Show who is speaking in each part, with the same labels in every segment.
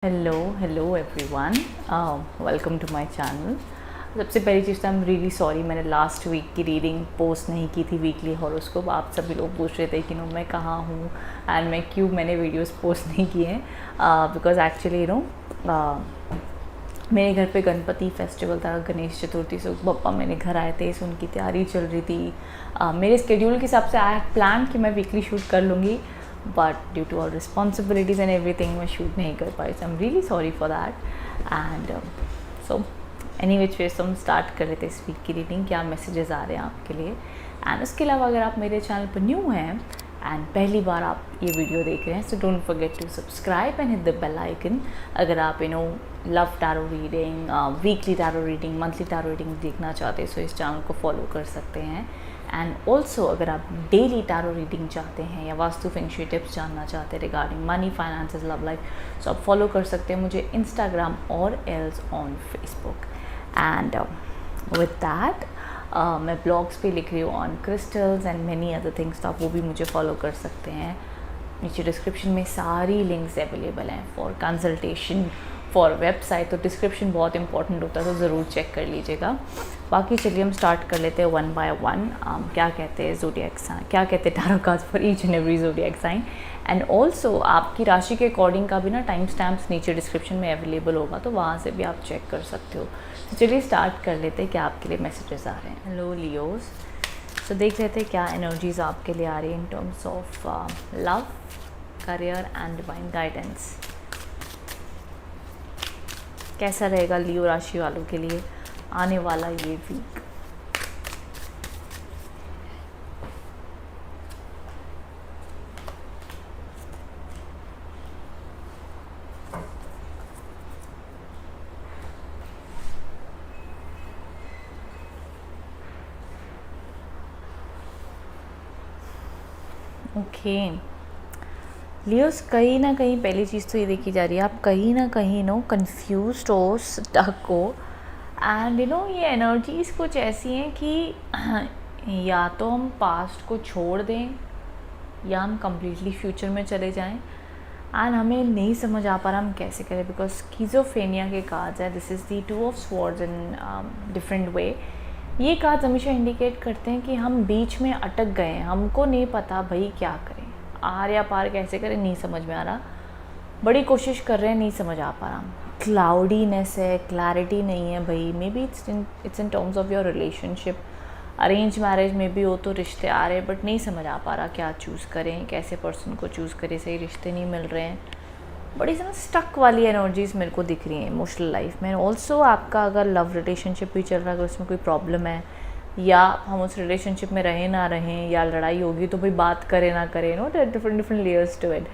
Speaker 1: Hello everyone, welcome to my channel. सबसे पहली चीज़ तो आई एम रियली सॉरी, मैंने लास्ट वीक की रीडिंग पोस्ट नहीं की थी वीकली हॉरोस्कोप। आप सभी लोग पूछ रहे थे कि मैं कहाँ हूँ एंड मैंने वीडियोस पोस्ट नहीं किए हैं बिकॉज एक्चुअली मेरे घर पे गणपति फेस्टिवल था, गणेश चतुर्थी, से पप्पा मेरे घर आए थे, सो उनकी तैयारी चल रही थी। मेरे स्केड्यूल के हिसाब से आई हैव प्लान कि मैं वीकली शूट कर लूँगी, but due to all responsibilities and everything मैं शूट नहीं कर पाई। So I am really sorry for that. And so any which way हम स्टार्ट कर लेते इस वीक की रीडिंग, क्या मैसेजेस आ रहे हैं आपके लिए। एंड उसके अलावा अगर आप मेरे चैनल पर न्यू हैं एंड पहली बार आप ये वीडियो देख रहे हैं, so don't forget to subscribe and hit the bell icon. अगर आप love tarot reading, weekly tarot reading, monthly tarot reading देखना चाहते हैं, सो इस चैनल को फॉलो कर सकते हैं। एंड ऑल्सो अगर आप डेली टैरो रीडिंग चाहते हैं या वास्तु फेंग शुई टिप्स जानना चाहते हैं regarding money, finances, love life, so आप फॉलो कर सकते हैं मुझे इंस्टाग्राम और else on Facebook. And with that मैं ब्लॉग्स पे लिख रही हूँ on crystals and many other things, तो आप वो भी मुझे फॉलो कर सकते हैं। नीचे डिस्क्रिप्शन में सारी लिंक्स अवेलेबल हैं फॉर कंसल्टेशन, फॉर वेबसाइट। तो डिस्क्रिप्शन बहुत इंपॉर्टेंट होता है, तो ज़रूर चेक कर लीजिएगा। बाकी चलिए हम स्टार्ट कर लेते हैं वन बाय वन। क्या कहते हैं ज़ोडिएक साइन, क्या कहते हैं tarot cards for each and every zodiac sign. And also आपकी राशि के अकॉर्डिंग का भी टाइम स्टैम्प्स नीचे डिस्क्रिप्शन में अवेलेबल होगा, तो वहाँ से भी आप चेक कर सकते हो। तो चलिए स्टार्ट कर लेते हैं क्या आपके लिए मैसेजेस आ रहे हैं। हेलो लियोज, तो देख लेते हैं क्या एनर्जीज आपके लिए आ रही है इन terms of love, career and divine guidance. कैसा रहेगा लियो राशि वालों के लिए आने वाला ये वीक। ओके लियोस, कहीं ना कहीं पहली चीज़ तो ये देखी जा रही है, आप कहीं ना कहीं कंफ्यूज्ड हो, स्टक हो। एंड ये एनर्जीज़ कुछ ऐसी हैं कि या तो हम पास्ट को छोड़ दें या हम कम्प्लीटली फ्यूचर में चले जाएं। एंड हमें नहीं समझ आ पा रहा हम कैसे करें, बिकॉज स्किज़ोफ्रेनिया के कार्ड्स है। This is the two of swords in different way. ये कार्ड्स हमेशा इंडिकेट करते हैं कि हम बीच में अटक गए हैं, हमको नहीं पता भाई क्या करें, आर या पार कैसे करें, नहीं समझ में आ रहा। बड़ी कोशिश कर रहे हैं, नहीं समझ आ पा रहा। क्लाउडीनेस है, क्लैरिटी नहीं है भाई। May be it's in terms of your relationship, arrange marriage में भी हो तो रिश्ते आ रहे हैं, बट नहीं समझ आ पा रहा क्या चूज़ करें, कैसे पर्सन को चूज़ करें, सही रिश्ते नहीं मिल रहे हैं। बड़ी स्टक वाली एनर्जीज मेरे को दिख रही हैं इमोशनल लाइफ में। ऑल्सो आपका अगर लव रिलेशनशिप भी चल रहा है, अगर उसमें कोई प्रॉब्लम है या हम उस रिलेशनशिप में रहें ना रहें या लड़ाई होगी तो भाई बात करें ना करें, different layers to it.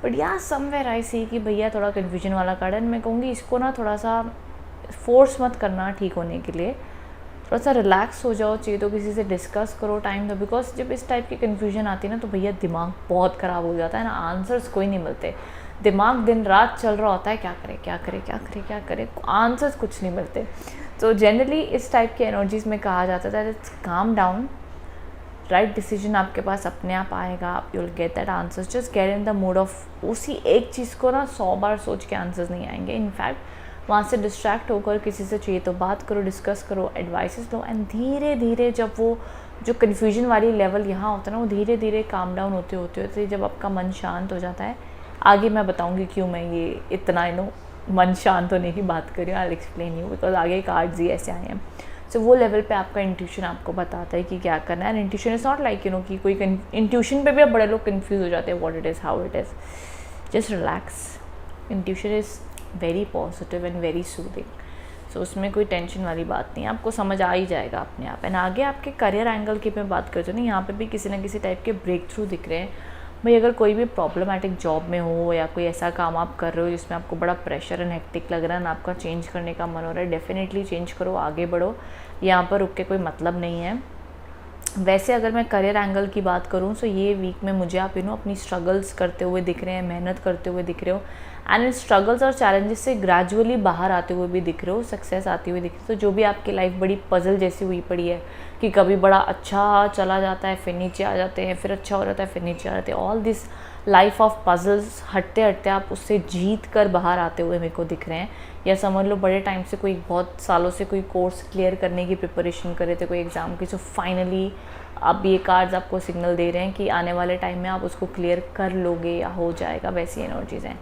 Speaker 1: But या समवेयर आई सी कि भैया थोड़ा कन्फ्यूजन वाला कार्ड है। मैं कहूँगी इसको थोड़ा सा फोर्स मत करना ठीक होने के लिए, थोड़ा सा रिलैक्स हो जाओ। चाहिए तो किसी से डिस्कस करो टाइम दो, बिकॉज जब इस टाइप की कन्फ्यूजन आती है ना तो भैया दिमाग बहुत ख़राब हो जाता है ना, आंसर्स कोई नहीं मिलते। दिमाग दिन रात चल रहा होता है, क्या करें क्या करें क्या करें क्या करें, आंसर्स कुछ नहीं मिलते। तो जनरली इस टाइप की एनर्जीज़ में कहा जाता है that calm down, right decision आपके पास अपने आप आएगा, you will get that answers. Just get in the mood off उसी एक चीज़ को 100 बार सोच के आंसर्स नहीं आएंगे। इनफैक्ट वहाँ से डिस्ट्रैक्ट होकर किसी से चाहिए तो बात करो, डिस्कस करो, एडवाइसेस लो। एंड धीरे धीरे जब वो जो कन्फ्यूजन वाली लेवल यहाँ होता है ना, वो धीरे धीरे काम डाउन होते होते जब आपका मन शांत हो जाता है, आगे मैं बताऊँगी क्यों मैं ये इतना मन शांत होने की बात कर रही हूँ। I will explain you, because आगे कार्ड्स ही ऐसे आए हैं। सो वो लेवल पे आपका इंट्यूशन आपको बताता है कि क्या करना है। And intuition is not like कि कोई इंट्यूशन पे भी अब बड़े लोग कंफ्यूज हो जाते हैं, what it is, how it is. Just relax. Intuition is very positive and very soothing. So उसमें कोई टेंशन वाली बात नहीं है, आपको समझ आ ही जाएगा अपने आप। एंड आगे आपके करियर एंगल की मैं बात करती हूँ ना, यहाँ पे भी किसी ना किसी टाइप के ब्रेक थ्रू दिख रहे हैं भाई। अगर कोई भी प्रॉब्लमेटिक जॉब में हो या कोई ऐसा काम आप कर रहे हो जिसमें आपको बड़ा प्रेशर एंड हेक्टिक लग रहा है ना, आपका चेंज करने का मन हो रहा है, डेफिनेटली चेंज करो, आगे बढ़ो। यहाँ पर रुक के कोई मतलब नहीं है। वैसे अगर मैं करियर एंगल की बात करूँ तो ये वीक में मुझे आप अपनी स्ट्रगल्स करते हुए दिख रहे हैं, मेहनत करते हुए दिख रहे हो। एंड इन स्ट्रगल्स और चैलेंजेस से ग्रेजुअली बाहर आते हुए भी दिख रहे हो, सक्सेस आती हुई दिख रही है। तो जो भी आपकी लाइफ बड़ी पजल जैसी हुई पड़ी है कि कभी बड़ा अच्छा चला जाता है फिर नीचे आ जाते हैं, फिर अच्छा हो जाता है फिर नीचे आ जाते हैं, all this life of puzzles, हटते हटते आप उससे जीत कर बाहर आते हुए मेरे को दिख रहे हैं। या समझ लो बड़े टाइम से कोई बहुत सालों से कोई कोर्स क्लियर करने की प्रिपरेशन कर रहे थे कोई एग्ज़ाम की, सो फाइनली अब ये कार्ड्स आपको सिग्नल दे रहे हैं कि आने वाले टाइम में आप उसको क्लियर कर लोगे या हो जाएगा, वैसी एनर्जीज़ हैं।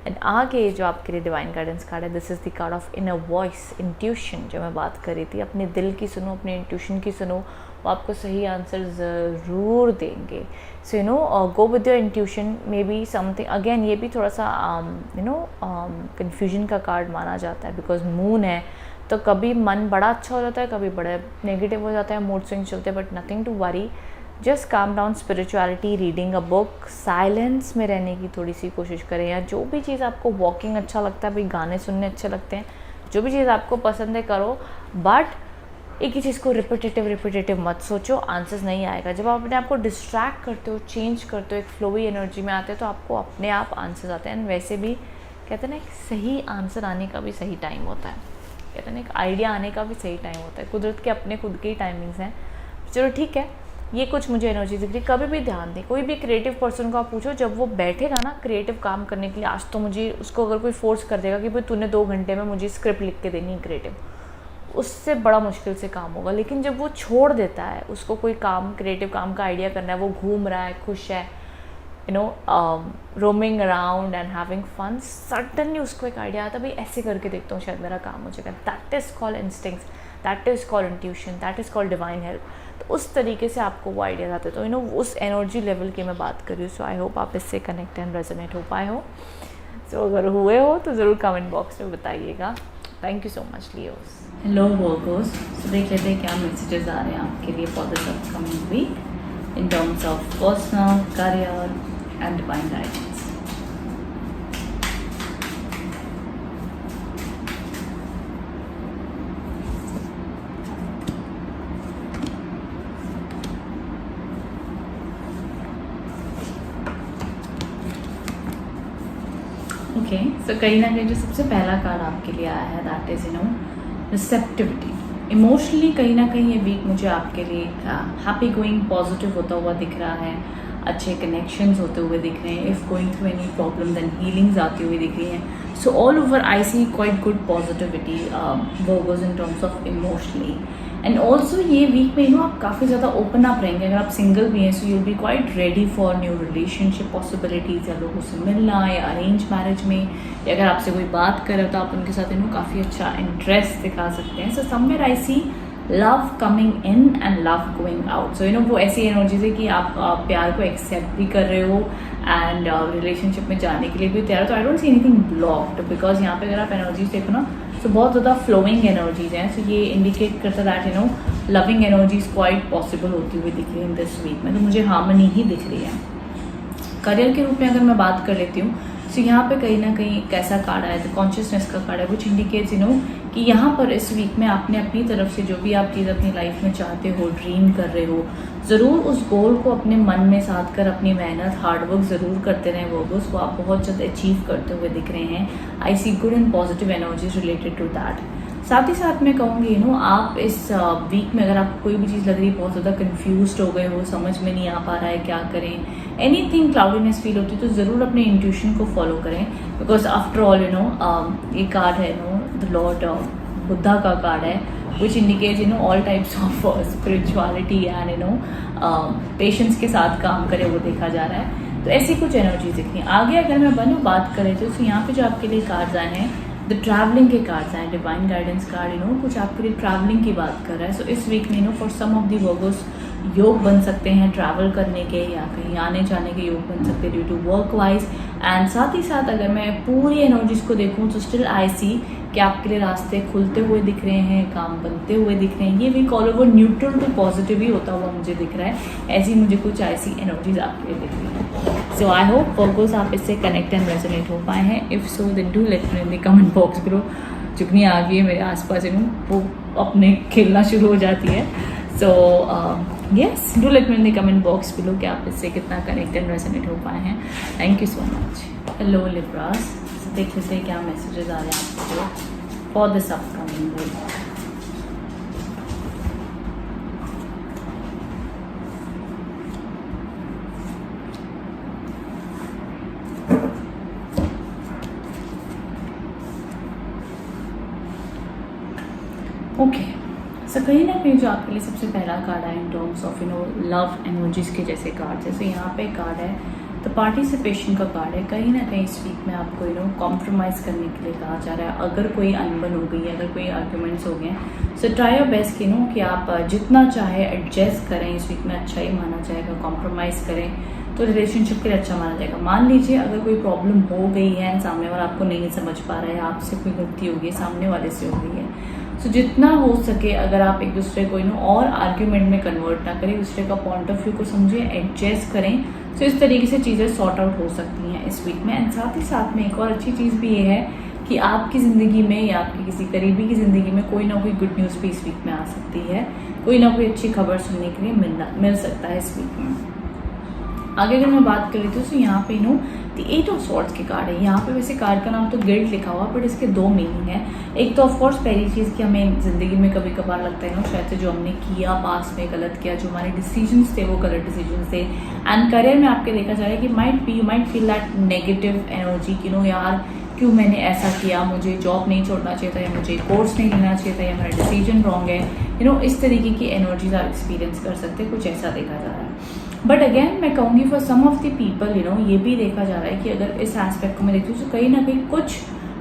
Speaker 1: एंड आगे जो आपके लिए डिवाइन गाइडेंस कार्ड है, this is the card of inner voice, intuition, जो मैं बात कर रही थी। अपने दिल की सुनो, अपने इंट्यूशन की सुनो, वो आपको सही आंसर ज़रूर देंगे। So go with your intuition, maybe something, again ये भी थोड़ा सा कन्फ्यूजन का कार्ड माना जाता है, बिकॉज मून है तो कभी मन बड़ा अच्छा हो जाता है, कभी बड़ा नेगेटिव हो जाता है, मूड स्विंग चलते हैं, but nothing to worry, just calm down, spirituality, reading a book, silence में रहने की थोड़ी सी कोशिश करें। या जो भी चीज़ आपको, वॉकिंग अच्छा लगता है, भाई गाने सुनने अच्छे लगते हैं, जो भी चीज़ आपको पसंद है करो, बट एक ही चीज़ को रिपीटेटिव मत सोचो, आंसर्स नहीं आएगा। जब आप अपने आप को डिस्ट्रैक्ट करते हो, चेंज करते हो, एक फ्लोवी एनर्जी में आते हो, तो आपको अपने आप आंसर्स आते हैं। एंड वैसे भी कहते हैं ना, एक सही आंसर आने का भी सही टाइम होता है, कहते हैं ना, एक आइडिया आने का भी सही टाइम होता है। कुदरत के अपने खुद के ही टाइमिंग्स हैं। चलो ठीक है, ये कुछ मुझे एनर्जी दिख रही। कभी भी ध्यान दें, कोई भी क्रिएटिव पर्सन को आप पूछो, जब वो बैठेगा ना क्रिएटिव काम करने के लिए, आज तो मुझे, उसको अगर कोई फोर्स कर देगा कि भाई तूने 2 घंटे में मुझे स्क्रिप्ट लिख के देनी है क्रिएटिव, उससे बड़ा मुश्किल से काम होगा। लेकिन जब वो छोड़ देता है, उसको कोई काम, क्रिएटिव काम का आइडिया करना है, वो घूम रहा है, खुश है, roaming around and having fun, suddenly उसको एक आइडिया आता है, भाई ऐसे करके देखता हूँ, शायद मेरा काम हो जाएगा। That is called instincts, that is called intuition, that is called divine help. तो उस तरीके से आपको वो आइडियाज आते हैं। तो उस एनर्जी लेवल की मैं बात कर रही हूँ। सो आई होप आप इससे कनेक्ट एंड रेजोनेट हो पाए हो। सो अगर हुए हो तो ज़रूर कमेंट बॉक्स में बताइएगा। Thank you so much Leos. Hello Virgo's, तो देख लेते हैं क्या मैसेजेस आ रहे हैं आपके लिए for this upcoming week in terms of personal, career and divine guidance. Okay, so कहीं ना कहीं जो सबसे पहला कार्ड आपके लिए आया है, दैट इज़ रिसेप्टिविटी। इमोशनली कहीं ना कहीं ये वीक मुझे आपके लिए हैप्पी गोइंग, पॉजिटिव होता हुआ दिख रहा है, अच्छे कनेक्शंस होते हुए दिख रहे हैं। If going through any problem then healings आती हुई दिख रही हैं। So all over I see quite good positivity Virgos in terms of emotionally. And also ये वीक में आप काफ़ी ज़्यादा ओपन अप रहेंगे। अगर आप सिंगल भी हैं, so you'll be quite ready for new relationship possibilities, या लोगों से मिलना, या अरेंज मैरिज में, या अगर आपसे कोई बात करे तो आप उनके साथ काफ़ी अच्छा इंटरेस्ट दिखा सकते हैं। So somewhere I see love coming in and love going out. So वो ऐसी एनर्जीज है कि आप प्यार को एक्सेप्ट भी कर रहे हो एंड रिलेशनशिप में जाने के लिए भी तैयार हो। तो I don't see anything blocked, because यहाँ पे अगर आप एनर्जीज देखो ना, तो बहुत ज़्यादा फ्लोइंग एनर्जीज हैं। सो ये इंडिकेट करता है that loving energies quite possible होती हुई दिख रही है इन दिस वीक में। तो मुझे हार्मनी ही दिख रही है। करियर के रूप में अगर मैं बात कर लेती हूँ, तो यहाँ पे कहीं ना कहीं कैसा कार्ड आया है, कॉन्शियसनेस का कार्ड है, विच इंडिकेट्स कि यहाँ पर इस वीक में आपने अपनी तरफ से जो भी आप चीज़ अपनी लाइफ में चाहते हो, ड्रीम कर रहे हो, ज़रूर उस गोल को अपने मन में साध कर अपनी मेहनत, हार्डवर्क ज़रूर करते रहें। वो उसको आप बहुत जल्द अचीव करते हुए दिख रहे हैं। I see good and positive energies related to that. साथ ही साथ मैं कहूँगी आप इस वीक में अगर आपको कोई भी चीज़ लग रही है, बहुत ज़्यादा कन्फ्यूज हो गए हो, समझ में नहीं आ पा रहा है क्या करें, एनीथिंग क्लाउडीनेस फील होती है, तो ज़रूर अपने इंट्यूशन को फॉलो करें। बिकॉज आफ्टर ऑल ये कार्ड है द लॉर्ड बुद्धा का कार्ड है, which indicates all types of spirituality and patience के साथ काम करे, वो देखा जा रहा है। तो ऐसी कुछ एनर्जी दिखती हैं। आगे अगर मैं बात करें तो यहाँ पे जो आपके लिए कार्ड्स आए हैं, द ट्रैवलिंग के कार्ड्स हैं, डिवाइन गाइडेंस कार्ड कुछ आपके लिए ट्रैवलिंग की बात कर रहा है। सो इस वीक में for some of the Virgos योग बन सकते हैं ट्रैवल करने के, या कहीं आने जाने के योग बन सकते हैं due to work wise. And साथ ही साथ अगर मैं पूरी एनर्जीज को देखूँ तो स्टिल आई सी कि आपके लिए रास्ते खुलते हुए दिख रहे हैं, काम बनते हुए दिख रहे हैं। ये week all over neutral to positive ही होता हुआ मुझे दिख रहा है। ऐसी मुझे कुछ ऐसी एनर्जीज आपके लिए दिख रही है। सो आई होप वर्गोस आप इससे कनेक्ट एंड रेजोनेट हो पाए हैं। If so then do let me in the comment box below. चुगनी आ गई है मेरे आसपास, वो अपने खेलना शुरू हो जाती है। सो yes, do let me in the comment box below कि आप इससे कितना कनेक्ट एंड रेजोनेट हो पाए हैं। Thank you so much. Hello Libras, देख लेते हैं क्या मैसेजेस आ रहे हैं आपको for this upcoming week. Okay, so कहीं ना कहीं जो आपके लिए सबसे पहला कार्ड है इन टर्म्स ऑफ लव एनर्जीज के जैसे कार्ड है, यहाँ पे कार्ड है तो पार्टिसिपेशन का कार्ड है। कहीं ना कहीं इस वीक में आपको कॉम्प्रोमाइज़ करने के लिए कहा जा रहा है। अगर कोई अनबन हो गई है, अगर कोई आर्ग्यूमेंट्स हो गए हैं, सो ट्राई योर बेस्ट कि आप जितना चाहे एडजस्ट करें। इस वीक में अच्छा ही माना जाएगा। कॉम्प्रोमाइज़ करें तो रिलेशनशिप के लिए अच्छा माना जाएगा। मान लीजिए अगर कोई प्रॉब्लम हो गई है, सामने वाला आपको नहीं समझ पा रहा है, आपसे कोई गलती हो गई, सामने वाले से हो गई है, तो जितना हो सके अगर आप एक दूसरे को और आर्ग्यूमेंट में कन्वर्ट ना करें, दूसरे का पॉइंट ऑफ व्यू को समझें, एडजस्ट करें, तो इस तरीके से चीज़ें सॉर्ट आउट हो सकती हैं इस वीक में। एंड साथ ही साथ में एक और अच्छी चीज़ भी ये है कि आपकी ज़िंदगी में या आपकी किसी करीबी की ज़िंदगी में कोई ना कोई गुड न्यूज़ भी इस वीक में आ सकती है। कोई ना कोई अच्छी खबर सुनने के लिए मिल सकता है इस वीक में। आगे अगर मैं बात कर लेती हूँ तो यहाँ पे द 8 ऑफ स्वॉर्ड्स के कार्ड है। यहाँ पे वैसे कार्ड का नाम तो गिल्ट लिखा हुआ, बट इसके दो मीनिंग है। एक तो ऑफकोर्स पहली चीज़ कि हमें ज़िंदगी में कभी कभार लगता है शायद से जो हमने किया पास में गलत किया, जो हमारे डिसीजंस थे वो गलत डिसीजंस थे। एंड करियर में आपके देखा जा रहा है कि you might feel that negative energy कि यार क्यों मैंने ऐसा किया, मुझे जॉब नहीं छोड़ना चाहिए था, या मुझे कोर्स नहीं लेना चाहिए था, या मेरा डिसीजन रॉन्ग है। इस तरीके की एनर्जीज आप एक्सपीरियंस कर सकते हैं। कुछ ऐसा देखा जा रहा है। बट अगेन मैं कहूँगी for some of the people ये भी देखा जा रहा है कि अगर इस एस्पेक्ट को मैं देखती हूँ तो कहीं ना कहीं कुछ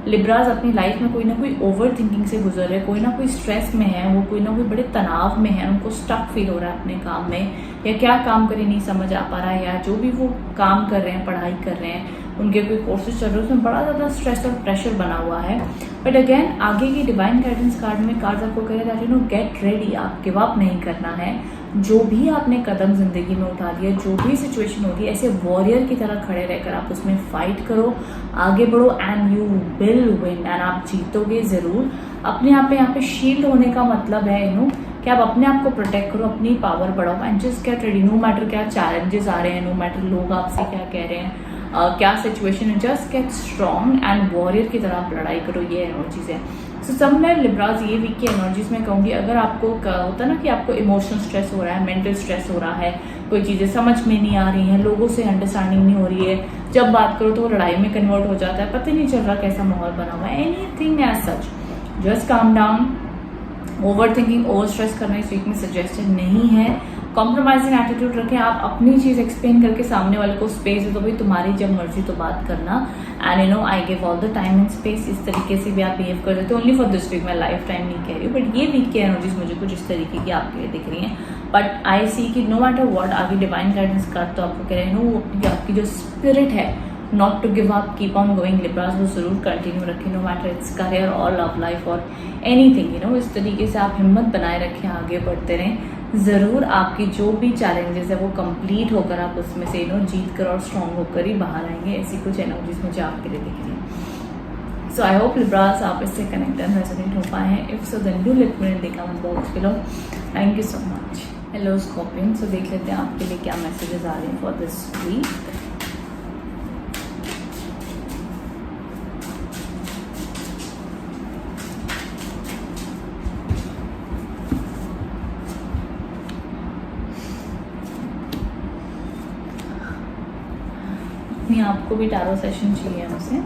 Speaker 1: लिब्राज अपनी लाइफ में कोई ना कोई ओवर थिंकिंग से गुजर रहे, कोई ना कोई स्ट्रेस में है, वो कोई ना कोई बड़े तनाव में है, उनको स्टक फील हो रहा है अपने काम में, या क्या काम करें नहीं समझ आ पा रहा है, या जो भी वो काम कर रहे हैं, पढ़ाई कर रहे हैं, उनके कोई कोर्सेज चल रहे हैं, उसमें बड़ा ज़्यादा स्ट्रेस और प्रेशर बना हुआ है। बट अगेन आगे की डिवाइन गाइडेंस कार्ड में कार्ड आपको कह रहा है गेट रेडी, आप गिव अप नहीं करना है। जो भी आपने कदम जिंदगी में उठा दिया, जो भी सिचुएशन होती है, ऐसे वॉरियर की तरह खड़े रहकर आप उसमें फाइट करो, आगे बढ़ो, and you will win, and आप जीतोगे ज़रूर। अपने आप पे यहाँ पे शील्ड होने का मतलब है कि आप अपने आप को प्रोटेक्ट करो, अपनी पावर बढ़ाओ, and just get ready. No matter क्या चैलेंजेस आ रहे हैं, नो मैटर लोग आपसे क्या कह रहे हैं, क्या सिचुएशन है, just get strong and warrior की तरह आप लड़ाई करो। ये एनर्जीज है। सो समवेयर लिब्राज ये वीक की एनर्जीज में कहूँगी, अगर आपको होता है ना कि आपको इमोशनल स्ट्रेस हो रहा है, मेंटल स्ट्रेस हो रहा है, कोई चीज़ें समझ में नहीं आ रही हैं, लोगों से अंडरस्टैंडिंग नहीं हो रही है, जब बात करो तो वो लड़ाई में कन्वर्ट हो जाता है, पता नहीं चल रहा कैसा माहौल बना हुआ है, anything as such, just calm down. Over thinking, over stress करना इस वीक में सजेस्टेड नहीं है। कॉम्प्रोमाइजिंग एटीट्यूड रखें, आप अपनी चीज़ एक्सप्लेन करके सामने वाले को स्पेस दे दो, भाई तुम्हारी जब मर्जी तो बात करना, and I give all the time and space. इस तरीके से भी आप बिहेव कर देते हो। ओनली फॉर दिस वीक, मैं लाइफ टाइम नहीं कह रही हूँ, बट ये वीक की एनर्जीज मुझे कुछ इस तरीके की आपके लिए दिख रही हैं। बट आई सी कि नो मैटर वॉट, आगे डिवाइन गाइडेंस कार्ड तो आपको कह रहे हैं आपकी जो स्पिरिट है, not to give up, keep on going Libras, वो जरूर कंटिन्यू रखें, नो मैटर इट्स करियर और लव लाइफ और एनीथिंग। इस तरीके से आप हिम्मत बनाए रखें, आगे बढ़ते रहें। ज़रूर आपकी जो भी चैलेंजेस है वो कंप्लीट होकर आप उसमें से जीत कर और स्ट्रॉन्ग होकर ही बाहर आएंगे। ऐसी कुछ एनर्जीज मुझे आपके लिए दिख रही है। सो आई होप लिब्रास आप इससे कनेक्ट एंड रेजोनेट हो पाए हैं। If so then do let me in the comment box below. Thank you so much. Hello Scorpion, so देख लेते हैं आपके लिए क्या मैसेजेस आ रहे हैं फॉर दिस वीक। आपको भी टैरो सेशन चाहिए हमसे।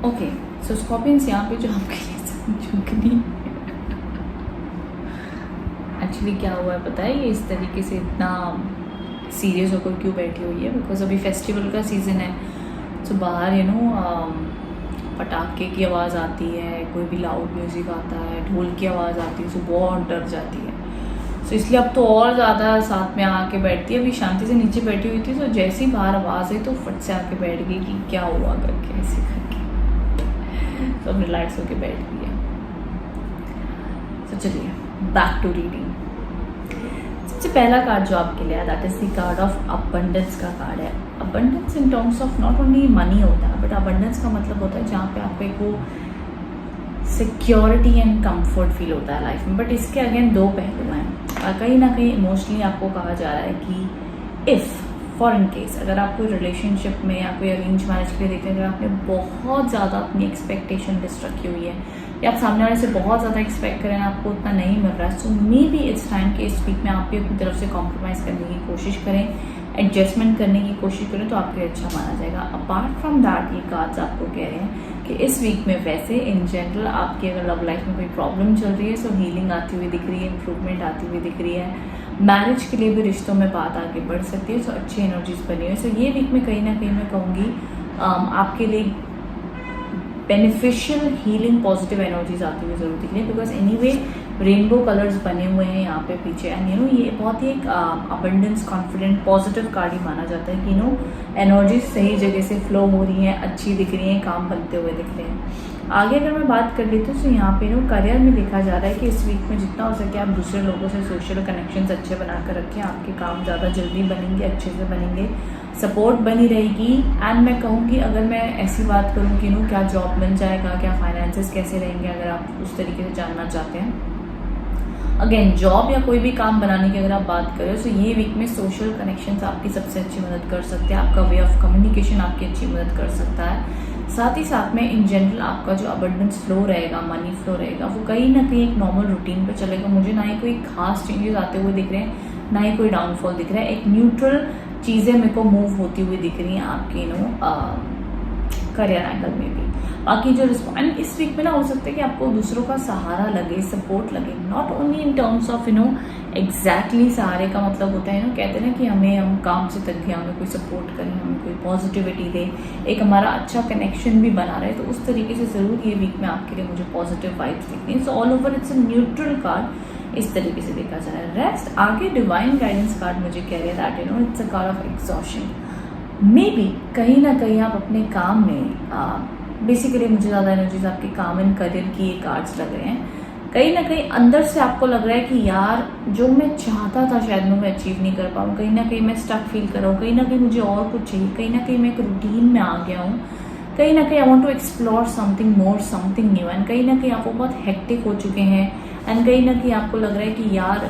Speaker 1: ओके, सो स्कॉर्पियंस यहाँ पे जो आपके लिए झुकनी एक्चुअली क्या हुआ है पता है, ये इस तरीके से इतना सीरियस होकर क्यों बैठी हुई है, बिकॉज अभी फेस्टिवल का सीज़न है। तो बाहर पटाखे की आवाज़ आती है, कोई भी लाउड म्यूज़िक आता है, ढोल की आवाज़ आती है, तो बहुत डर जाती है। तो इसलिए अब तो और ज़्यादा साथ में आके बैठती है। अभी शांति से नीचे बैठी हुई थी, तो जैसे ही बाहर आवाज़ आई तो फट से आके बैठ गई कि क्या हुआ करके, ऐसे करके तो अब रिलैक्स होके बैठ गई है। तो चलिए बैक टू रीडिंग। सबसे पहला कार्ड जो आपके लिए है that is the card of abundance का कार्ड है। Abundance in terms of not only money होता है, बट अबंडेंस का मतलब होता है जहाँ पे आपको एक वो सिक्योरिटी एंड कंफर्ट फील होता है लाइफ में। बट इसके अगेन दो पहलू हैं। कहीं ना कहीं इमोशनली आपको कहा जा रहा है कि इफ़ फॉर इन केस अगर आप कोई रिलेशनशिप में या कोई अरेंज मैरिज के लिए देखते हैं, अगर आपने बहुत ज़्यादा अपनी एक्सपेक्टेशन लिस्ट रखी हुई है, या आप सामने वाले से बहुत ज़्यादा एक्सपेक्ट करें, आपको उतना नहीं मिल रहा है, सो मे बी इट्स टाइम कि इस वीक में आप भी अपनी तरफ से कॉम्प्रोमाइज़ करने की कोशिश करें, एडजस्टमेंट करने की कोशिश करें, तो आपके लिए अच्छा माना जाएगा। अपार्ट फ्रॉम दैट ये कार्ड्स आपको कह रहे हैं कि इस वीक में वैसे इन जनरल आपकी अगर लव लाइफ में कोई प्रॉब्लम चल रही है, सो हीलिंग आती हुई दिख रही है, इंप्रूवमेंट आती हुई दिख रही है, मैरिज के लिए भी रिश्तों में बात आगे बढ़ सकती है, सो अच्छी एनर्जीज बनी हुई है। सो ये वीक में कहीं ना कहीं मैं कहूँगी आपके लिए बेनिफिशियल हीलिंग पॉजिटिव एनर्जीज आती हुई जरूर दिख रही है, बिकॉज एनीवे रेनबो कलर्स बने हुए हैं यहाँ पे पीछे, एंड यू नो ये बहुत ही एक अबंडेंस कॉन्फिडेंट पॉजिटिव कार्ड ही माना जाता है कि नो एनर्जीज सही जगह से फ्लो हो रही हैं, अच्छी दिख रही हैं, काम बनते हुए दिख रहे हैं। आगे अगर मैं बात कर लेती हूँ तो यहाँ पे नो करियर में देखा जा रहा है कि इस वीक में जितना हो सके आप दूसरे लोगों से सोशल कनेक्शंस अच्छे बना कर रखें, आपके काम ज़्यादा जल्दी बनेंगे, अच्छे से बनेंगे, सपोर्ट बनी रहेगी। एंड मैं कहूँगी अगर मैं ऐसी बात करूँ कि नो क्या जॉब मिल जाएगा, क्या फाइनेंसेस कैसे रहेंगे, अगर आप उस तरीके से जानना चाहते हैं, अगेन जॉब या कोई भी काम बनाने की अगर आप बात करें, तो ये वीक में सोशल कनेक्शंस आपकी सबसे अच्छी मदद कर सकते हैं, आपका वे ऑफ कम्युनिकेशन आपकी अच्छी मदद कर सकता है। साथ ही साथ में इन जनरल आपका जो अबंडेंस फ्लो रहेगा, मनी फ्लो रहेगा, वो कहीं ना कहीं एक नॉर्मल रूटीन पे चलेगा। मुझे ना ही कोई खास चेंजेस आते हुए दिख रहे हैं, ना ही कोई डाउनफॉल दिख रहा है, एक न्यूट्रल चीज़ें मेरे को मूव होती हुई दिख रही हैं आपकी करियर एंगल में भी। बाकी जो रिस्पॉन्ड इस वीक में ना हो सकता है कि आपको दूसरों का सहारा लगे, सपोर्ट लगे, not only in terms of exactly सहारे का मतलब होता है कहते हैं ना कि हम काम से थक गए, हमें कोई सपोर्ट करे, हमें कोई पॉजिटिविटी दे, एक हमारा अच्छा कनेक्शन भी बना रहे, तो उस तरीके से ज़रूर ये वीक में आपके लिए मुझे पॉजिटिव वाइब्स दिख रही हैं। So all over it's a neutral card इस तरीके से देखा जा रहा है। रेस्ट आगे डिवाइन गाइडेंस कार्ड मुझे कह रहे हैं that it's a card of exhaustion. May be कहीं ना कहीं आप अपने काम में बेसिकली मुझे ज़्यादा एनर्जीज आपके काम एंड करियर की ये कार्ड्स लग रहे हैं। कहीं ना कहीं अंदर से आपको लग रहा है कि यार जो मैं चाहता था शायद मैं अचीव नहीं कर पाऊँ, कहीं ना कहीं मैं स्टक फील कर रहा हूँ, कहीं ना कहीं मुझे और कुछ चाहिए, कहीं ना कहीं मैं एक रूटीन में आ गया हूँ, कहीं ना कहीं I want to explore something more, something new, and कहीं ना कहीं आपको बहुत हेक्टिक हो चुके हैं, एंड कहीं ना कहीं आपको लग रहा है कि यार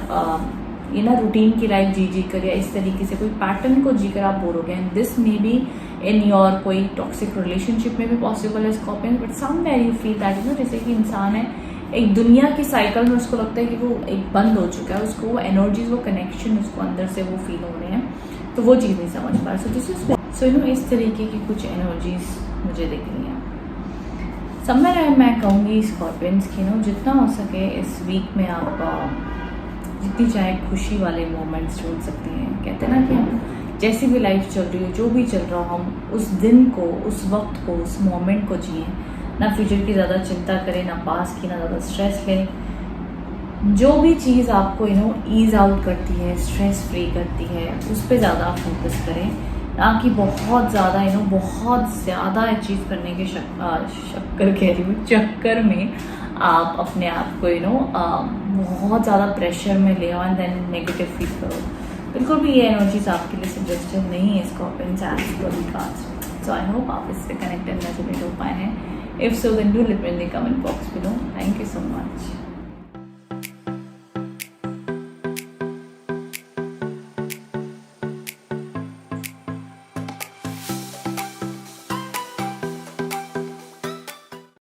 Speaker 1: ये ना रूटीन की लाइफ जी कर, या इस तरीके से कोई पैटर्न को जी कर आप बोर हो गए। And this may be in your कोई टॉक्सिक रिलेशनशिप में भी पॉसिबल है scorpion, but somewhere you feel that जैसे कि इंसान है एक दुनिया की साइकिल में, उसको लगता है कि वो एक बंद हो चुका है, उसको वो एनर्जीज, वो कनेक्शन उसको अंदर से वो फील हो रहे हैं, तो वो चीज़ नहीं समझ पा रहा। सो दिस इज सो इस तरीके की कुछ एनर्जीज मुझे दिख रही हैं। समवेयर मैं कहूँगी स्कॉर्पियंस की जितना हो सके इस वीक में आप जितनी चाहे खुशी वाले मोमेंट्स ढूंढ सकते हैं। कहते हैं ना कि हम जैसी भी लाइफ चल रही हो, जो भी चल रहा हो, हम उस दिन को, उस वक्त को, उस मोमेंट को जिए, ना फ्यूचर की ज़्यादा चिंता करें, ना पास की, ना ज़्यादा स्ट्रेस लें। जो भी चीज़ आपको ईज आउट करती है, स्ट्रेस फ्री करती है, उस पर ज़्यादा आप फोकस करें, ना कि बहुत ज़्यादा बहुत ज़्यादा अचीव करने के चक्कर में आप अपने आप को बहुत ज़्यादा प्रेशर में ले आओ एंड देन नेगेटिव फील करो। बिल्कुल भी ये एनर्जीज आपके लिए सजेस्टेड नहीं है Scorpions and cards. So I hope आप इससे कनेक्ट एंड रेजोनेट हो पाए हैं। If so then do let me in the comment box below. Thank you so much.